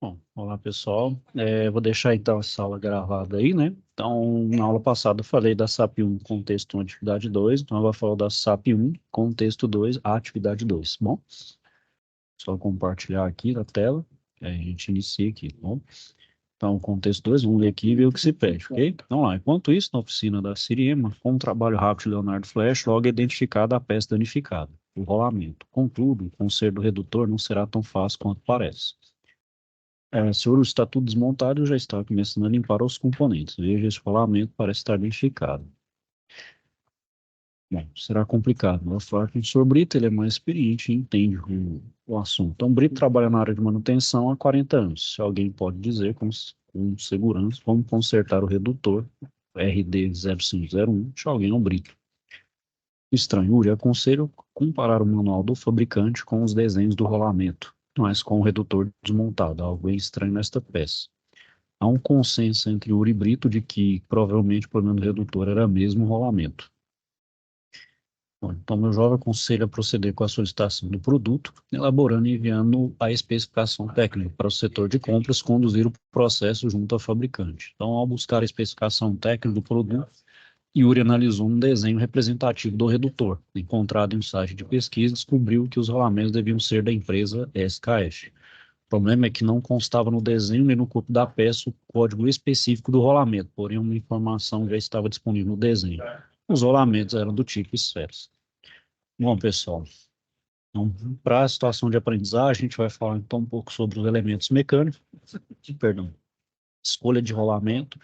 Bom, olá pessoal, vou deixar então essa aula gravada aí, né? Então, na aula passada eu falei da SAP 1, contexto 1, atividade 2, então eu vou falar da SAP 1, contexto 2, atividade 2, bom? Só compartilhar aqui na tela, a gente inicia aqui, bom? Então, contexto 2, vamos ler aqui e ver o que se pede, ok? Então lá, enquanto isso, na oficina da Siriema, com um trabalho rápido de Leonardo Flash, logo é identificada a peça danificada, o rolamento. Contudo, o conserto do redutor não será tão fácil quanto parece. Se o está tudo desmontado, eu já estava começando a limpar os componentes. Veja, esse rolamento parece estar danificado. Bom, será complicado. Vou falar que o senhor Brito ele é mais experiente e entende o assunto. Então, o Brito trabalha na área de manutenção há 40 anos. Se alguém pode dizer com segurança como consertar o redutor RD0501, se alguém é o Brito. Estranho, Uri, aconselho comparar o manual do fabricante com os desenhos do rolamento, mas com o redutor desmontado. Algo bem estranho nesta peça. Há um consenso entre Uri e Brito de que provavelmente o problema do redutor era mesmo o rolamento. Bom, então, meu jovem aconselha a proceder com a solicitação do produto, elaborando e enviando a especificação técnica para o setor de compras conduzir o processo junto ao fabricante. Então, ao buscar a especificação técnica do produto, Yuri analisou um desenho representativo do redutor, encontrado em um site de pesquisa, e descobriu que os rolamentos deviam ser da empresa SKF. O problema é que não constava no desenho nem no corpo da peça o código específico do rolamento, porém uma informação já estava disponível no desenho. Os rolamentos eram do tipo esferas. Bom, pessoal, então, para a situação de aprendizagem, a gente vai falar então um pouco sobre os elementos mecânicos, perdão, escolha de rolamento,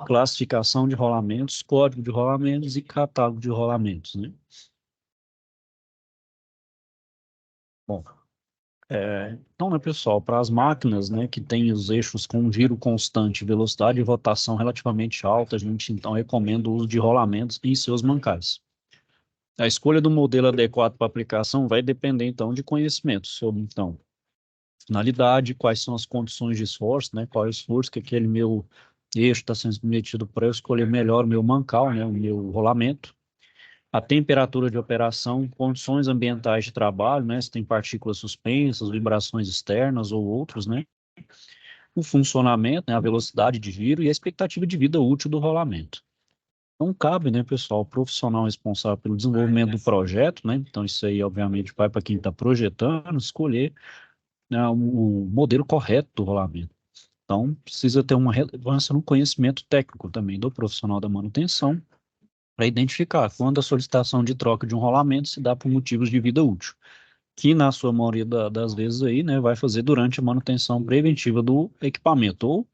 classificação de rolamentos, código de rolamentos e catálogo de rolamentos, né? Bom, então, né, pessoal, para as máquinas, né, que têm os eixos com giro constante, velocidade e rotação relativamente alta, a gente então recomenda o uso de rolamentos em seus mancais. A escolha do modelo adequado para aplicação vai depender então de conhecimento sobre então finalidade, quais são as condições de esforço, né, qual é o esforço que aquele meu eixo está sendo submetido para eu escolher melhor o meu mancal, né, o meu rolamento, a temperatura de operação, condições ambientais de trabalho, né, se tem partículas suspensas, vibrações externas ou outros, né, o funcionamento, né, a velocidade de giro e a expectativa de vida útil do rolamento. Então, cabe, né, pessoal, o profissional responsável pelo desenvolvimento do projeto, né, então isso aí, obviamente, vai para quem está projetando, escolher, né, o modelo correto do rolamento. Então, precisa ter uma relevância no conhecimento técnico também do profissional da manutenção, para identificar quando a solicitação de troca de um rolamento se dá por motivos de vida útil, que na sua maioria das vezes aí, né, vai fazer durante a manutenção preventiva do equipamento, ou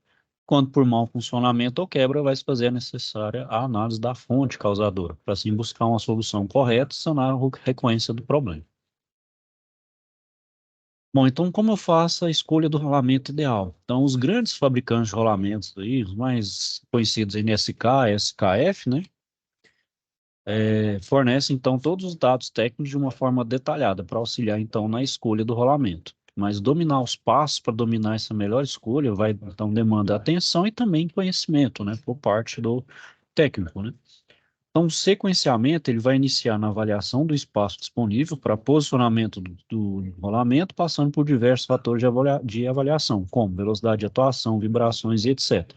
quando por mau funcionamento ou quebra, vai se fazer a necessária a análise da fonte causadora, para assim buscar uma solução correta e sanar a recorrência do problema. Bom, então como eu faço a escolha do rolamento ideal? Então, os grandes fabricantes de rolamentos aí, os mais conhecidos NSK, SKF, né, fornece, então, todos os dados técnicos de uma forma detalhada para auxiliar, então, na escolha do rolamento. Mas dominar os passos para dominar essa melhor escolha vai, então, demanda atenção e também conhecimento, né, por parte do técnico, né. Então, o sequenciamento, ele vai iniciar na avaliação do espaço disponível para posicionamento do rolamento, passando por diversos fatores de avaliação, como velocidade de atuação, vibrações e etc.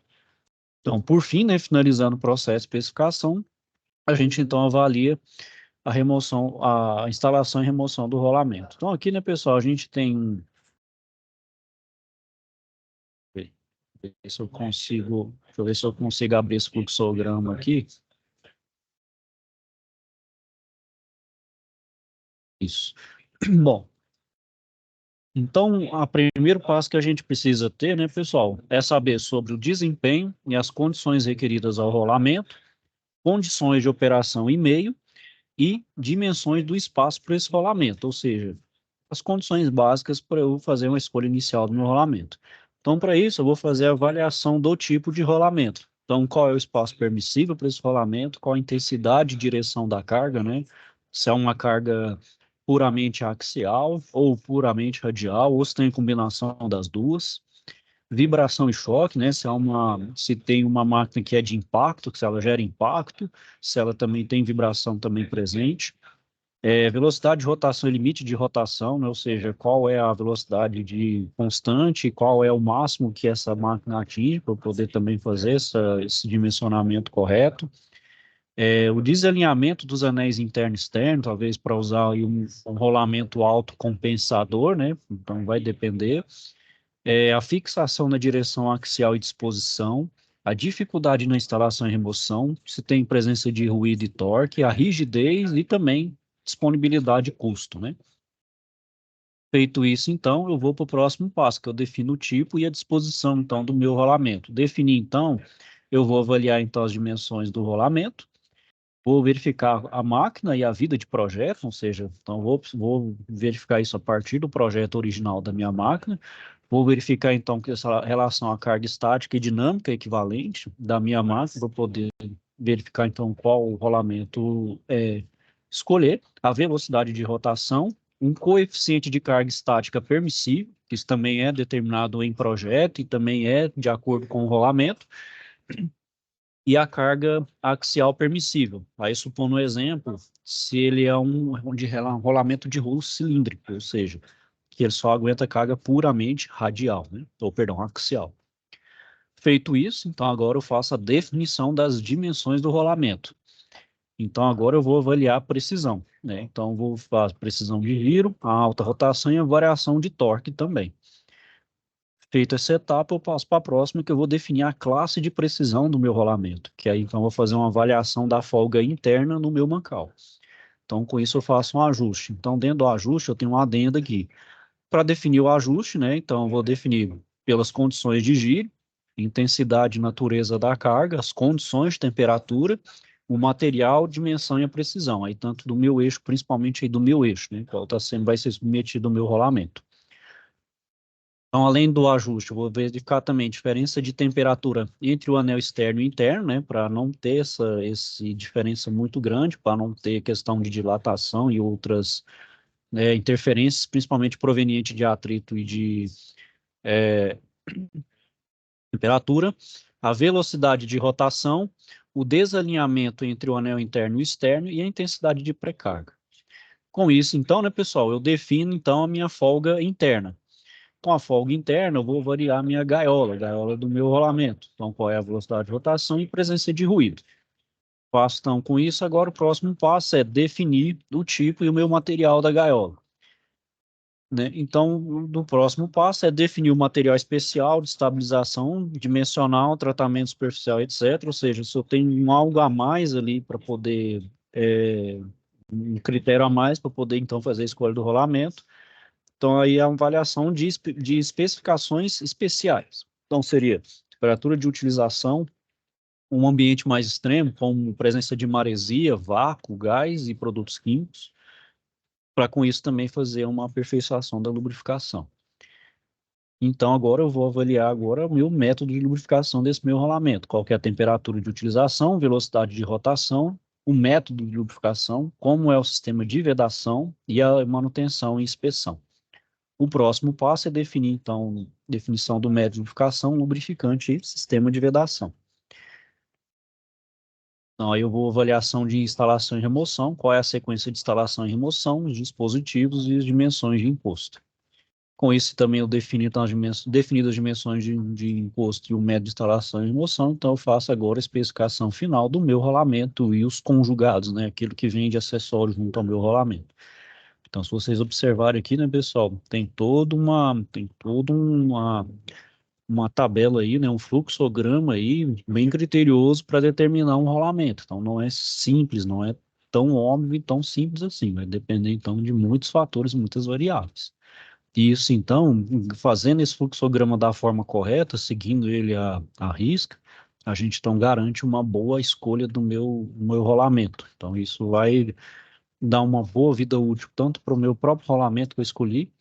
Então, por fim, né, finalizando o processo de especificação, a gente então avalia a remoção, a instalação e remoção do rolamento. Então aqui, né, pessoal, a gente tem, deixa eu ver se eu consigo abrir esse fluxograma aqui. Isso. Bom, então, o primeiro passo que a gente precisa ter, né, pessoal, é saber sobre o desempenho e as condições requeridas ao rolamento, condições de operação e meio e dimensões do espaço para esse rolamento, ou seja, as condições básicas para eu fazer uma escolha inicial do meu rolamento. Então, para isso, eu vou fazer a avaliação do tipo de rolamento. Então, qual é o espaço permissível para esse rolamento, qual a intensidade e direção da carga, né? Se é uma carga puramente axial ou puramente radial, ou se tem combinação das duas. Vibração e choque, né? Se tem uma máquina que é de impacto, se ela gera impacto, se ela também tem vibração também presente. Velocidade de rotação e limite de rotação, né? Ou seja, qual é a velocidade de constante, qual é o máximo que essa máquina atinge, para eu poder também fazer esse dimensionamento correto. O desalinhamento dos anéis interno e externo, talvez para usar aí um rolamento autocompensador, né? Então vai depender. A fixação na direção axial e disposição, a dificuldade na instalação e remoção, se tem presença de ruído e torque, a rigidez e também disponibilidade e custo, né? Feito isso, então, eu vou para o próximo passo, que eu defino o tipo e a disposição, então, do meu rolamento. Definir, então, eu vou avaliar, então, as dimensões do rolamento, vou verificar a máquina e a vida de projeto, ou seja, então vou verificar isso a partir do projeto original da minha máquina, vou verificar então que essa relação à carga estática e dinâmica equivalente da minha máquina, para poder verificar então qual o rolamento escolher, a velocidade de rotação, um coeficiente de carga estática permissível, que isso também é determinado em projeto e também é de acordo com o rolamento, e a carga axial permissível. Aí, supondo um exemplo, se ele é um rolamento de rolo cilíndrico, ou seja, que ele só aguenta carga puramente radial, né? Ou, perdão, axial. Feito isso, então agora eu faço a definição das dimensões do rolamento. Então agora eu vou avaliar a precisão, né? Então eu vou fazer precisão de giro, a alta rotação e a variação de torque também. Feita essa etapa, eu passo para a próxima, que eu vou definir a classe de precisão do meu rolamento, que aí então eu vou fazer uma avaliação da folga interna no meu mancal. Então, com isso eu faço um ajuste. Então, dentro do ajuste, eu tenho um adendo aqui. Para definir o ajuste, né, então eu vou definir pelas condições de giro, intensidade e natureza da carga, as condições de temperatura, o material, dimensão e a precisão, aí tanto do meu eixo, principalmente aí do meu eixo, né, qual vai ser submetido ao meu rolamento. Então, além do ajuste, eu vou verificar também a diferença de temperatura entre o anel externo e interno, né, para não ter essa diferença muito grande, para não ter questão de dilatação e outras interferências, principalmente proveniente de atrito e de temperatura, a velocidade de rotação, o desalinhamento entre o anel interno e externo e a intensidade de pré-carga. Com isso, então, né, pessoal, eu defino, então, a minha folga interna. Com a folga interna, eu vou variar a minha gaiola, a gaiola do meu rolamento. Então, qual é a velocidade de rotação e presença de ruído. Faço, então, com isso, agora o próximo passo é definir o tipo e o meu material da gaiola, né? Então, do próximo passo é definir o material especial de estabilização dimensional, tratamento superficial, etc. Ou seja, se eu tenho algo a mais ali para poder, um critério a mais para poder, então, fazer a escolha do rolamento. Então, aí é uma avaliação de especificações especiais. Então, seria temperatura de utilização, um ambiente mais extremo, como presença de maresia, vácuo, gás e produtos químicos, para com isso também fazer uma aperfeiçoação da lubrificação. Então, agora eu vou avaliar agora o meu método de lubrificação desse meu rolamento. Qual que é a temperatura de utilização, velocidade de rotação, o método de lubrificação, como é o sistema de vedação e a manutenção e inspeção. O próximo passo é definir, então, definição do método de lubrificação, lubrificante e sistema de vedação. Então, aí eu vou avaliação de instalação e remoção, qual é a sequência de instalação e remoção, os dispositivos e as dimensões de imposto. Com isso, também eu defino então, definido as dimensões de imposto e o método de instalação e remoção, então eu faço agora a especificação final do meu rolamento e os conjugados, né, aquilo que vem de acessório junto ao meu rolamento. Então, se vocês observarem aqui, né, pessoal, tem toda uma tabela aí, né, um fluxograma aí bem criterioso para determinar um rolamento. Então, não é simples, não é tão óbvio e tão simples assim, vai depender então de muitos fatores, muitas variáveis. Isso, então, fazendo esse fluxograma da forma correta, seguindo ele à risca, a gente então garante uma boa escolha do meu rolamento. Então, isso vai dar uma boa vida útil tanto para o meu próprio rolamento que eu escolhi,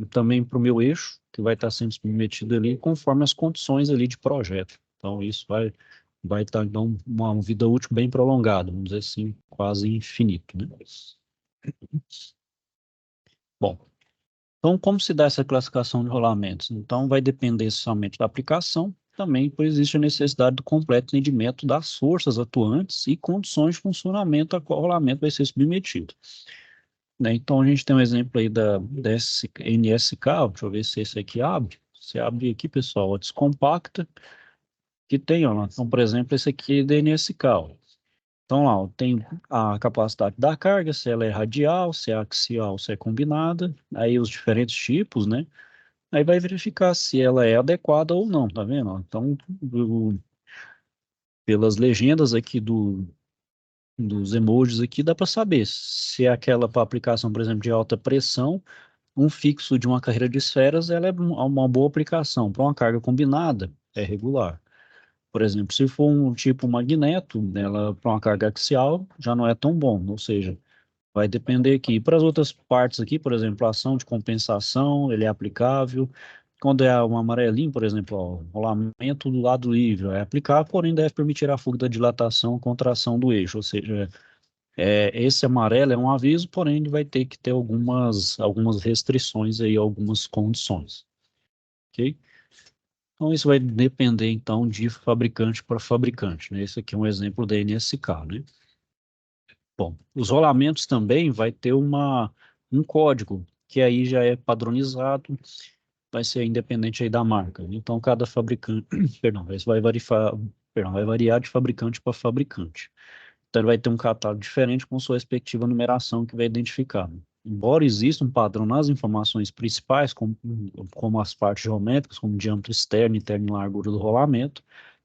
também para o meu eixo, que vai estar sendo submetido ali, conforme as condições ali de projeto. Então, isso vai estar, então, uma vida útil bem prolongada, vamos dizer assim, quase infinito, né? Bom, então, como se dá essa classificação de rolamentos? Então, vai depender somente da aplicação, também pois existe a necessidade do completo entendimento das forças atuantes e condições de funcionamento a qual o rolamento vai ser submetido. Né? Então, a gente tem um exemplo aí da NSK, deixa eu ver se esse aqui abre. Você abre aqui, pessoal, a descompacta, que tem, ó, então, por exemplo, esse aqui é da NSK, ó. Então, lá, ó, tem a capacidade da carga, se ela é radial, se é axial, se é combinada, aí os diferentes tipos, né? Aí vai verificar se ela é adequada ou não, tá vendo? Ó? Então, pelas legendas aqui dos emojis aqui, dá para saber se é aquela para aplicação, por exemplo, de alta pressão, um fixo de uma carreira de esferas, ela é uma boa aplicação. Para uma carga combinada, é regular. Por exemplo, se for um tipo magneto, ela para uma carga axial, já não é tão bom, ou seja, vai depender aqui. Para as outras partes aqui, por exemplo, a ação de compensação, ele é aplicável. Quando é um amarelinho, por exemplo, ó, rolamento do lado livre, é aplicável, porém deve permitir a fuga da dilatação, contração do eixo, ou seja, esse amarelo é um aviso, porém ele vai ter que ter algumas restrições aí, algumas condições, ok? Então isso vai depender então de fabricante para fabricante, né? Esse aqui é um exemplo da NSK, né? Bom, os rolamentos também vai ter um código, que aí já é padronizado, vai ser independente aí da marca. Então, cada fabricante, perdão, isso vai variar de fabricante para fabricante. Então, ele vai ter um catálogo diferente com sua respectiva numeração que vai identificar. Embora exista um padrão nas informações principais, como as partes geométricas, como diâmetro externo, interno e largura do rolamento,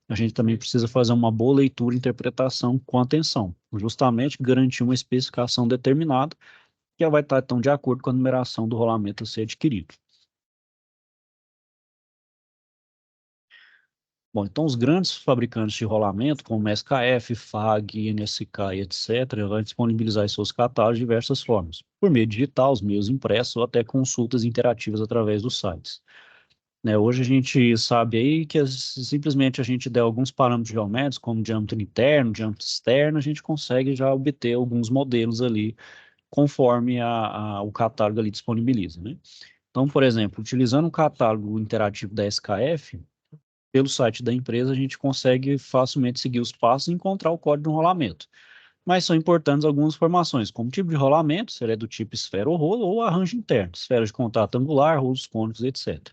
a gente também precisa fazer uma boa leitura e interpretação com atenção, justamente garantir uma especificação determinada que vai estar, então, de acordo com a numeração do rolamento a ser adquirido. Bom, então os grandes fabricantes de rolamento, como SKF, FAG, NSK e etc., vão disponibilizar em seus catálogos de diversas formas, por meio digital, os meios impressos ou até consultas interativas através dos sites. Né, hoje a gente sabe aí que simplesmente a gente der alguns parâmetros geométricos, como diâmetro interno, diâmetro externo, a gente consegue já obter alguns modelos ali, conforme o catálogo ali disponibiliza, né? Então, por exemplo, utilizando o catálogo interativo da SKF, pelo site da empresa, a gente consegue facilmente seguir os passos e encontrar o código do rolamento. Mas são importantes algumas informações, como tipo de rolamento, se ele é do tipo esfera ou rolo, ou arranjo interno, esfera de contato angular, rolos cônicos, etc.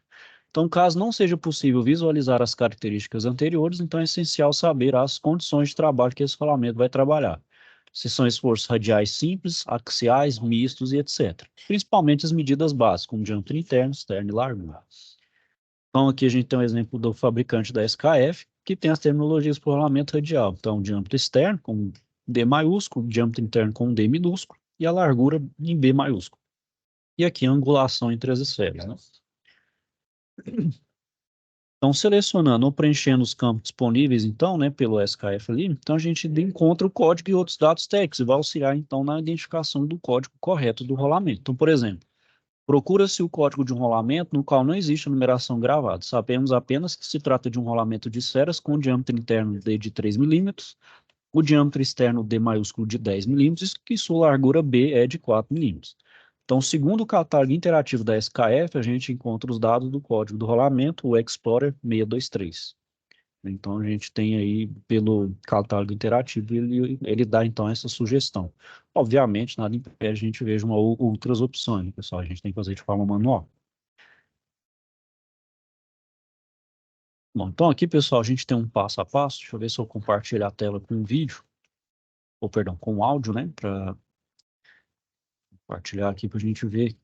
Então, caso não seja possível visualizar as características anteriores, então é essencial saber as condições de trabalho que esse rolamento vai trabalhar. Se são esforços radiais simples, axiais, mistos e etc. Principalmente as medidas básicas, como diâmetro interno, externo e largura. Então, aqui a gente tem um exemplo do fabricante da SKF, que tem as terminologias para o rolamento radial. Então, diâmetro externo com D maiúsculo, diâmetro interno com D minúsculo e a largura em B maiúsculo. E aqui a angulação entre as esferas, né? Então, selecionando ou preenchendo os campos disponíveis, então, né, pelo SKF ali, então a gente encontra o código e outros dados técnicos e vai auxiliar, então, na identificação do código correto do rolamento. Então, por exemplo, procura-se o código de um rolamento no qual não existe a numeração gravada. Sabemos apenas que se trata de um rolamento de esferas com diâmetro interno D de 3 milímetros, o diâmetro externo D maiúsculo de 10 milímetros e sua largura B é de 4 milímetros. Então, segundo o catálogo interativo da SKF, a gente encontra os dados do código do rolamento, o Explorer 623. Então, a gente tem aí, pelo catálogo interativo, ele dá, então, essa sugestão. Obviamente, nada impede a gente ver outras opções, né, pessoal? A gente tem que fazer de forma manual. Bom, então aqui, pessoal, a gente tem um passo a passo. Deixa eu ver se eu compartilho a tela com o vídeo, ou perdão, com o áudio, né? Para compartilhar aqui para a gente ver.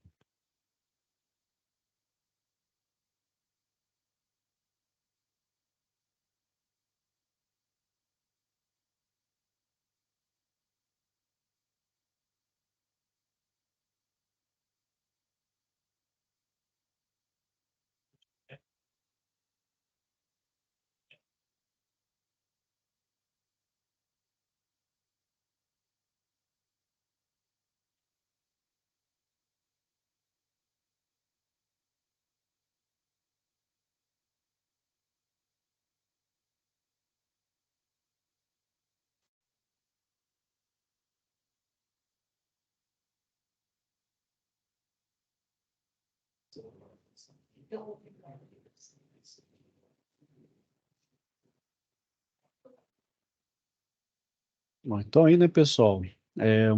Bom, então aí, né, pessoal, é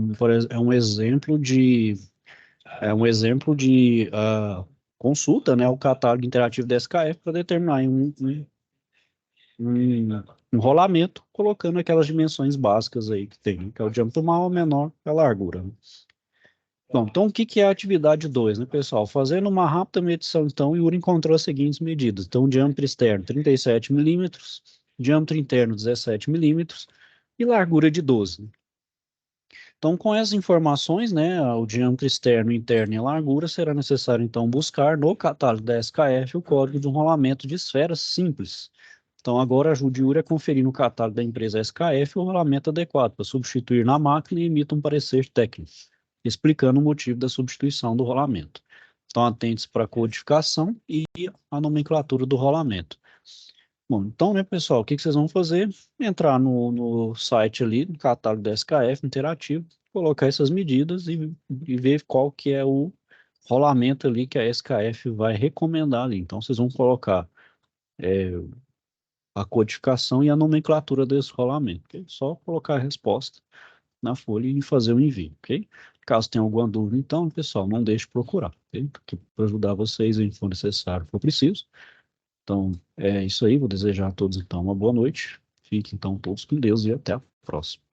um exemplo de consulta, né, o catálogo interativo da SKF para determinar um rolamento, colocando aquelas dimensões básicas aí que tem, que é o diâmetro maior, menor e a largura, né? Bom, então o que que é a atividade 2, né, pessoal? Fazendo uma rápida medição, então, o Yuri encontrou as seguintes medidas. Então, diâmetro externo 37 milímetros, diâmetro interno 17 milímetros e largura de 12. Então, com essas informações, né, o diâmetro externo, interno e a largura, será necessário, então, buscar no catálogo da SKF o código de um rolamento de esferas simples. Então, agora ajude o Yuri a conferir no catálogo da empresa SKF o rolamento adequado para substituir na máquina e emita um parecer técnico, explicando o motivo da substituição do rolamento. Então, atente-se para a codificação e a nomenclatura do rolamento. Bom, então, né, pessoal, o que que vocês vão fazer? Entrar no site ali, no catálogo da SKF interativo, colocar essas medidas e ver qual que é o rolamento ali que a SKF vai recomendar ali. Então, vocês vão colocar a codificação e a nomenclatura desse rolamento, ok? Só colocar a resposta na folha e fazer o envio, ok? Caso tenha alguma dúvida, então, pessoal, não deixe de procurar, ok? Para ajudar vocês em for necessário, for preciso. Então, é isso aí. Vou desejar a todos, então, uma boa noite. Fiquem, então, todos com Deus e até a próxima.